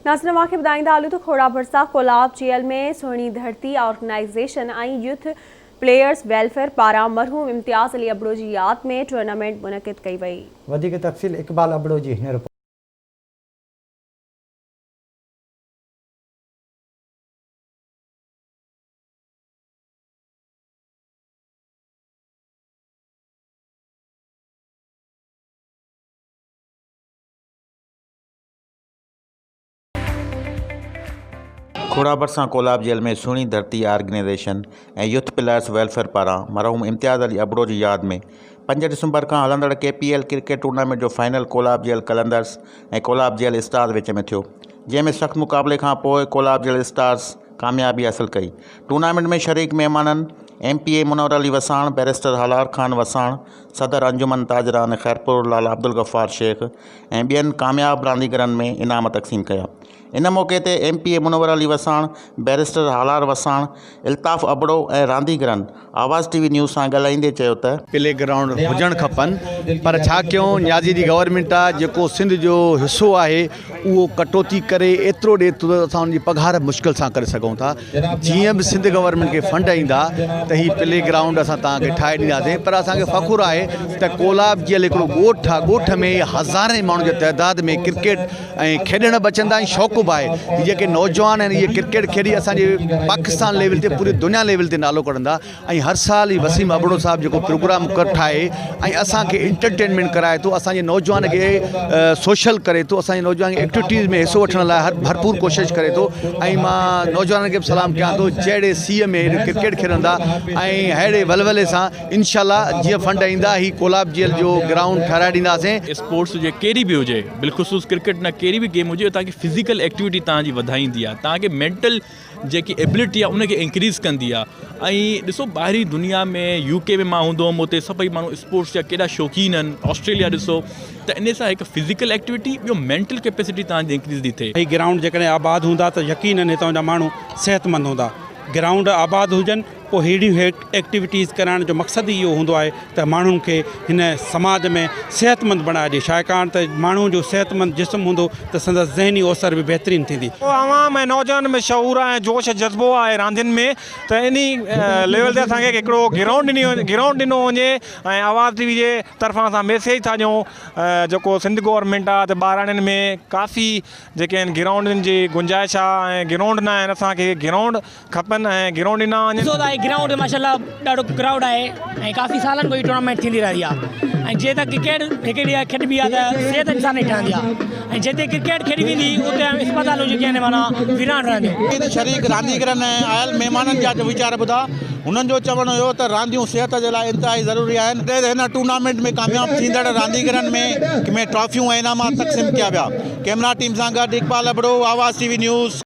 नाज़रीन खे ॿुधाईंदा हलूं त खोड़ा भरिसां कोलाब जेल में सुहिणी धरती ऑर्गेनाइज़ेशन ऐं यूथ प्लेयर्स वेलफेयर पारां मरहूम इम्तियाज़ अली अबड़ो जी यादि में टूर्नामेंट मुनक़िद कई वई। वधीक तफ़सील इक़बाल अबड़ो जी हिन रिपोर्ट। खोड़ा भरिसां कोलाब जेल में सुहिणी धरती ऑर्गेनाइज़ेशन ऐं यूथ प्लेयर्स वेलफेयर पारां मरहूम इम्तियाज़ अली अबड़ो जी यादि में 5 दिसंबर खां हलंदड़ KPL क्रिकेट टूर्नामेंट जो फाइनल कोलाब जेल कलंदर्स ऐं कोलाब जेल स्टार्स विच में थियो, जंहिंमें सख़्त मुक़ाबले खां पोइ कोलाब जेल स्टार्स कामयाबी हासिल कई। टूर्नामेंट में शरीक महिमाननि MPA मुनव्वर अली वसाण, बैरिस्टर हलार खान वसाण, सदर अंजुमन ताजरान खैरपुर लाला अब्दुल गफ़ार शेख ऐं ॿियनि कामयाब रांदीगरनि में इनाम तक़सीम कया। इन मौक़े ते MPA मुनव्वर अली वसाण, बैरिस्टर हलार वसाण, इल्ताफ़ अबड़ो ऐं रांदीगरनि आवाज़ TV न्यूज़ सां ॻाल्हाईंदे चयो त प्ले ग्राउंड हुजणु खपनि, पर छा कयूं न्याज़ी जी गवर्नमेंट आहे जेको सिंध जो हिसो आहे उहो कटौती करे एतिरो ॾिए थो त असां उनजी पघार मुश्किल सां करे सघूं था। जीअं बि सिंध गवर्नमेंट खे फंड ईंदा त ही प्ले ग्राउंड असां तव्हांखे ठाहे ॾींदासीं, पर असांखे फ़ख़ुरु आहे त कोलाब जेल हिकिड़ो ॻोठ आहे, ॻोठ में हज़ारे माण्हुनि जे तइदाद में क्रिकेट ऐं खेॾण बचंदा ऐं शौक़ु बि आहे। जेके नौजवान आहिनि इहे क्रिकेट खेॾी असांजे पाकिस्तान लेवल ते पूरी दुनिया लेवल ते नालो कढंदा ऐं हर साल ही वसीम अबड़ो साहब जेको प्रोग्राम ठाहे ऐं असांखे एंटरटेनमेंट कराए थो, असांजे नौजवान खे सोशल करे थो, असांजे नौजवान खे एक्टिविटीज़ में हिसो वठण लाइ भरपूर कोशिशि करे थो। ऐं मां नौजवाननि खे बि सलाम कयां थो जहिड़े सीअ में क्रिकेट खेॾंदा ऐं अहिड़े वलवले सां इंशाल्लाह जीअं फंड ईंदा ही कोलाब जेल जो ग्राउंड ठाराए ॾींदासीं। स्पोर्ट्स हुजे कहिड़ी बि हुजे, बिलख़ुसूस क्रिकेट न कहिड़ी बि गेम हुजे, तव्हांखे फिज़िकल एक्टिविटी तव्हांजी वधाईंदी आहे, तव्हांखे मेंटल जेकी एबिलिटी आहे उनखे इंक्रीज़ कंदी आहे। ऐं ॾिसो ॿाहिरी दुनिया में UK में मां हूंदो हुउमि, उते सभई माण्हू स्पोर्ट्स जा केॾा शौक़ीन आहिनि। ऑस्ट्रेलिया ॾिसो त इन सां हिकु फिज़िकल एक्टिविटी, ॿियो मेंटल कैपेसिटी तव्हांजी इंक्रीज़ थी थिए। हीअ ग्राउंड जेकॾहिं आबाद हूंदा त यकीनन हितां जा माण्हू सेहतमंद हूंदा। ग्राउंड आबाद हुजनि पोइ अहिड़ियूं एक्टिविटीज़ कराइण जो मक़सदु इहो हूंदो आहे त माण्हुनि खे हिन समाज में सेहतमंद बणाए ॾिए, छाकाणि त माण्हू जो सेहतमंद जिस्म हूंदो त संदसि ज़हनी ओसर बि बहितरीन थींदी। आवाम ऐं नौजवान में शऊर ऐं जोश जज़्बो आहे रांदियुनि में, त इन लेवल ते असांखे हिकिड़ो ग्राउंड ॾिनो वञे ऐं आवाज़ TV जे तरफ़ां असां मैसेज था ॾियूं जेको सिंध गवर्नमेंट आहे त ॿारनि में काफ़ी जेके आहिनि ग्राउंडनि जी गुंजाइश आहे ऐं ग्राउंड न आहिनि, असांखे ग्राउंड खपनि ऐं ग्राउंड ॾिना वञनि। ग्राउंड माशाल्लाह ॾाढो क्राउड आहे ऐं काफ़ी सालनि खां टूर्नामेंट थींदी रही आहे। ऐं जीअं त क्रिकेट हिकिड़ी खेॾबी आहे त सिहत इंसान जी ठहंदी आहे, ऐं जिते क्रिकेट खेॾी वेंदी उते अस्पतालूं जेके आहिनि माना वीरान रहंदियूं। शरीक रांदीगरनि ऐं आयल महिमाननि जा वीचार ॿुधा, हुननि जो चवणु हुयो त रांदियूं सिहत जे लाइ इंतिहाई ज़रूरी आहिनि। हिन टूर्नामेंट में कामयाबु थींदड़ रांदीगरनि में ट्रॉफियूं ऐं इनामात तक़सीम कया विया। कैमरा टीम सां गॾु इक़बाल अबड़ो, आवाज़ TV न्यूज़।